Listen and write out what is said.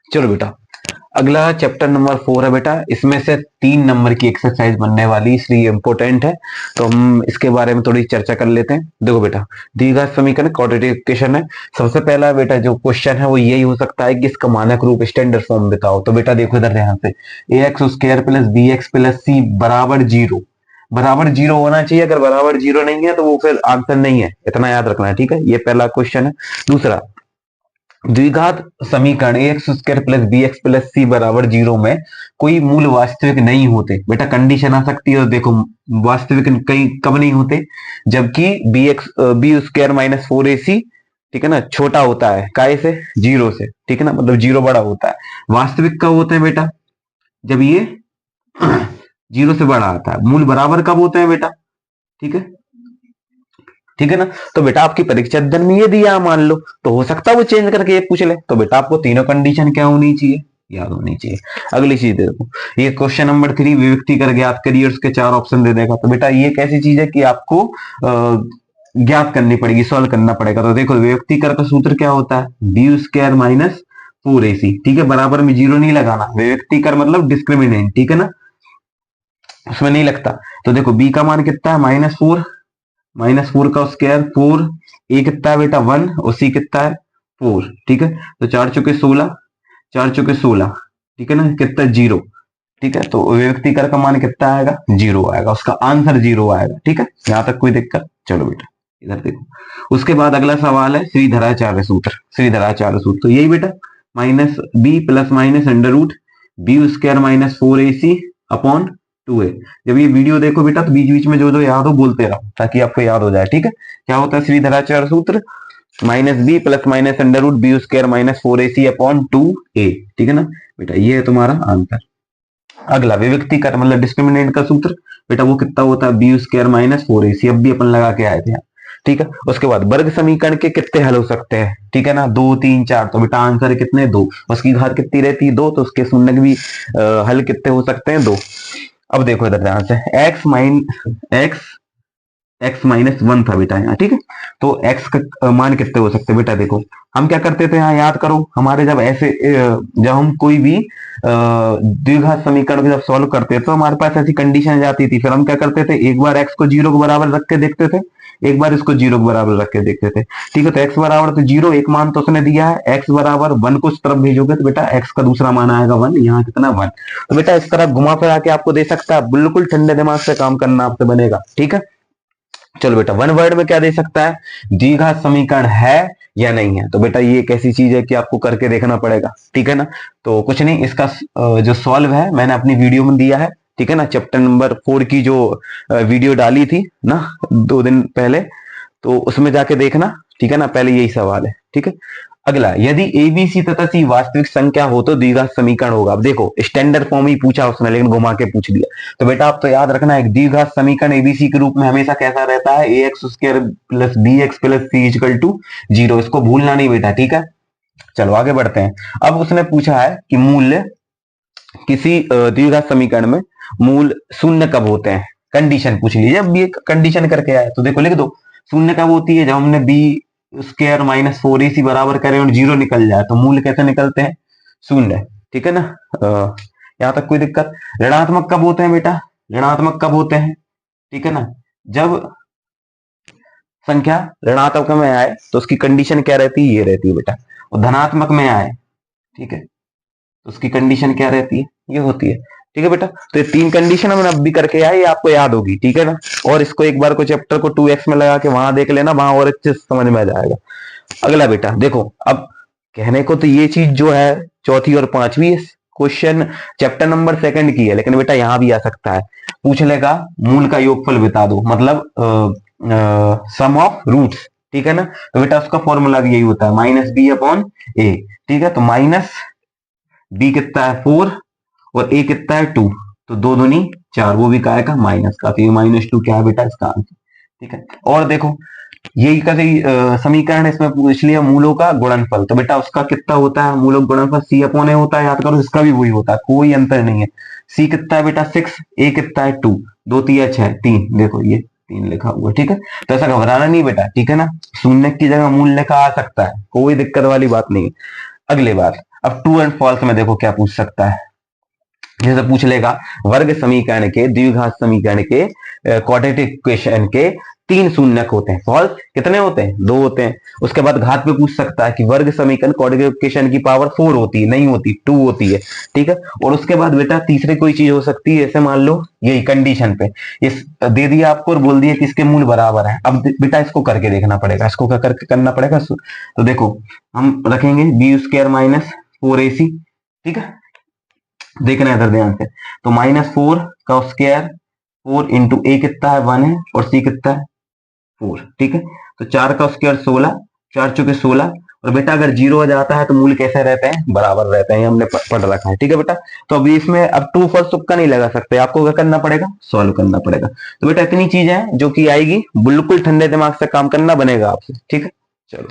चलो बेटा, अगला चैप्टर नंबर 4 है बेटा। इसमें से 3 नंबर की एक्सरसाइज बनने वाली, इसलिए इंपॉर्टेंट है। तो हम इसके बारे में थोड़ी चर्चा कर लेते हैं। देखो बेटा, द्विघात समीकरण क्वाड्रेटिक इक्वेशन है। सबसे पहला बेटा जो क्वेश्चन है वो यही हो सकता है कि इसका मानक रूप स्टैंडर्ड फॉर्म बताओ। तो बेटा देखो इधर ध्यान से, a x square plus b x plus c बराबर जीरो, बराबर जीरो होना चाहिए। अगर बराबर जीरो नहीं है तो वो फिर आंसर नहीं है, इतना याद रखना है, ठीक है। ये पहला क्वेश्चन है। दूसरा, द्विघात समीकरण a x square plus b x plus c बराबर जीरो में कोई मूल वास्तविक नहीं होते। बेटा कंडीशन आ सकती है, देखो वास्तविक कहीं कब नहीं होते, जबकि B square minus four a सी, ठीक है ना, छोटा होता है काय से, जीरो से, ठीक है ना, मतलब जीरो बड़ा होता है। वास्तविक कब होते हैं बेटा, जब ये जीरो से बड़ा आता है। मूल बराबर कब होते हैं बेटा, ठीक है, ठीक है ना। तो बेटा आपकी परीक्षा अध्ययन में ये दिया मान लो, तो हो सकता है वो चेंज करके ये पूछ ले। तो बेटा आपको तीनों कंडीशन क्या होनी चाहिए, याद होनी चाहिए। अगली चीज देखो, ये क्वेश्चन नंबर 3, विभक्ति कर ज्ञात करिए, उसके 4 ऑप्शन दे देगा। तो बेटा ये कैसी चीज है कि आपको ज्ञात करनी पड़ेगी, सॉल्व करना पड़ेगा। तो देखो विभक्ति कर का सूत्र क्या होता है, B square minus four a सी, ठीक है। बराबर में जीरो नहीं लगाना, विभक्ति कर मतलब डिस्क्रिमिनेंट, ठीक है ना, उसमें नहीं लगता। तो देखो बी का मान कितना है, माइनस फोर, माइनस फोर का स्क्वायर फोर, ए कितना है बेटा वन, और सी कितना है फोर, ठीक है। तो चार चौके 16, चार चौके 16, ठीक है ना, कितना जीरो, ठीक है। तो व्यक्ति कर का मान कितना आएगा, जीरो आएगा, उसका आंसर जीरो आएगा, ठीक है। यहां तक कोई दिक्कत, चलो बेटा इधर देखो। उसके बाद अगला सवाल है श्रीधराचार्य सूत्र, श्रीधराचार्य सूत्र तो यही बेटा, minus b plus minus under root b square minus four a c upon two a. जब ये वीडियो देखो बेटा तो बीच बीच में जो जो याद हो बोलते रहो, ताकि आपको याद हो जाए, ठीक है। क्या होता है श्रीधराचार्य सूत्र, minus b plus minus under root b square minus four a c upon two a, ठीक है ना बेटा, ये है तुम्हारा आंसर। अगला विभक्ति कर मतलब डिस्क्रिमिनेंट का सूत्र, बेटा वो कितना होता है, B square minus four a सी, अब भी अपन लगा के आए थे, ठीक है। उसके बाद वर्ग समीकरण के कितने हल हो सकते हैं, ठीक है ना, दो तीन चार। तो बेटा आंसर कितने, दो, उसकी घात कितनी रहती है, दो, तो उसके शून्य भी हल कितने हो सकते हैं, दो। अब देखो इधर ध्यान से, एक्स माइनस वन था बेटा यहाँ, ठीक है। तो एक्स का मान कितने हो सकते हैं बेटा, देखो हम क्या करते थे यहाँ, याद करो, हमारे जब ऐसे जब हम कोई भी द्विघात समीकरण को जब सॉल्व करते थे तो हमारे पास ऐसी कंडीशन जाती थी, फिर हम क्या करते थे, एक बार एक्स को जीरो के बराबर रख के देखते थे, एक बार इसको जीरो के बराबर रख के देखते थे, ठीक है। तो एक्स बराबर तो जीरो, एक मान तो उसने दिया है, एक्स बराबर वन को उस तरफ भेजोगे तो बेटा एक्स का दूसरा मान आएगा वन, यहाँ कितना वन। तो बेटा इस तरह घुमा फिरा के आपको दे सकता है, बिल्कुल ठंडे दिमाग से काम करना आपसे बनेगा, ठीक है। चलो बेटा वन वर्ड में क्या दे सकता है, द्विघात समीकरण है या नहीं है। तो बेटा ये एक ऐसी चीज है कि आपको करके देखना पड़ेगा, ठीक है ना। तो कुछ नहीं, इसका जो सॉल्व है मैंने अपनी वीडियो में दिया है, ठीक है ना। चैप्टर नंबर 4 की जो वीडियो डाली थी ना 2 दिन पहले, तो उसमें जाके देखना, ठीक है ना। पहले यही सवाल है, ठीक है। अगला, यदि ए बी सी तथा सी वास्तविक संख्या हो तो द्विघात समीकरण होगा। अब देखो स्टैंडर्ड फॉर्म ही पूछा उसने, लेकिन घुमा के पूछ दिया। तो बेटा आप तो याद रखना, एक द्विघात समीकरण एबीसी के रूप में हमेशा कैसा रहता है, a x square plus b x plus c equal to zero, इसको भूलना नहीं बेटा, ठीक है। चलो आगे बढ़ते हैं। अब उसने पूछा है कि मूल्य किसी द्विघात समीकरण में मूल शून्य कब होते हैं, कंडीशन पूछ लीजिए। अब ये कंडीशन करके आए तो देखो लिख दो, शून्य कब होती है, जब हमने B square minus four a सी बराबर करें और जीरो निकल जाए, तो मूल कैसे निकलते हैं, शून्य, ठीक है ना। यहां तक कोई दिक्कत। ऋणात्मक कब होते हैं बेटा, ऋणात्मक कब होते हैं, ठीक है ना, जब संख्या ऋणात्मक में आए तो उसकी कंडीशन क्या रहती है, ये रहती है बेटा। और धनात्मक में आए, ठीक है, तो उसकी कंडीशन क्या रहती है, ये होती है, ठीक है बेटा। तो ये 3 कंडीशन हमने अब भी करके आए, ये आपको याद होगी, ठीक है ना। और इसको एक बार को चैप्टर को 2x में लगा के वहां देख लेना, वहां और अच्छे से समझ में आ जाएगा। अगला बेटा देखो, अब कहने को तो ये चीज जो है चौथी और पांचवी क्वेश्चन चैप्टर नंबर 2 की है, लेकिन बेटा यहां भी आ सकता है, पूछ लेगा मूल का योगफल बता दो, मतलब सम ऑफ रूट्स, ठीक है ना। तो बेटा उसका फॉर्मूला भी यही होता है, माइनस बी अपॉन ए, ठीक है। तो माइनस बी कितना है 4 और ए कितना है 2, तो दो दूनी 4, वो भी काय का माइनस का, तो ये -2 क्या है बेटा इसका आंसर, ठीक है। और देखो यही का समीकरण है, इसमें पूछ लिया मूलों का गुणनफल, तो बेटा उसका कितना होता है, मूलों का गुणनफल सी अपॉन ए होता है, याद करो इसका भी वही होता है, कोई अंतर नहीं है। सी कितना है बेटा 6, ए कितना है 2, 2 3 6 3, देखो ये 3 लिखा हुआ, ठीक है। तो ऐसा घबराना नहीं बेटा, ठीक है ना, शून्य की जगह मूल लिखा आ सकता है, कोई दिक्कत वाली बात नहीं है। अगले बार अब ट्रू एंड फॉल्स में देखो क्या पूछ सकता है, जैसे पूछ लेगा वर्ग समीकरण के, द्विघात समीकरण के, क्वाड्रेटिक इक्वेशन के 3 शून्यक होते हैं, फॉल्स कितने होते हैं? 2 होते हैं। उसके बाद घात पे पूछ सकता है कि वर्ग समीकरण क्वाड्रेटिक इक्वेशन की पावर 4 होती है, नहीं होती, 2 होती है, ठीक है। और उसके बाद बेटा तीसरी कोई चीज हो सकती है, जैसे मान लो यही कंडीशन पे इस दे दिया आपको और बोल दिया कि इसके मूल बराबर है। अब बेटा इसको करके देखना पड़ेगा, इसको क्या करके करना पड़ेगा, तो देखो हम रखेंगे बी स्क्वायर माइनस 4ac, ठीक है, देखना है इधर ध्यान से। तो -4 का स्क्वायर, 4 इंटू ए कितना है 1 है और सी कितना है 4, ठीक है। तो 4 का स्क्वायर 16, 4 चौके 16, और बेटा अगर 0 आ जाता है तो मूल कैसे रहते हैं? बराबर रहते हैं, हमने पढ़ रखा है, ठीक है बेटा। तो अभी इसमें अब ट्रू फॉल्स तुक्का नहीं लगा सकते, आपको क्या करना पड़ेगा? सॉल्व करना पड़ेगा। तो बेटा इतनी चीजें हैं जो कि आएगी, बिल्कुल ठंडे दिमाग से काम करना बनेगा आपसे, ठीक है। चलो।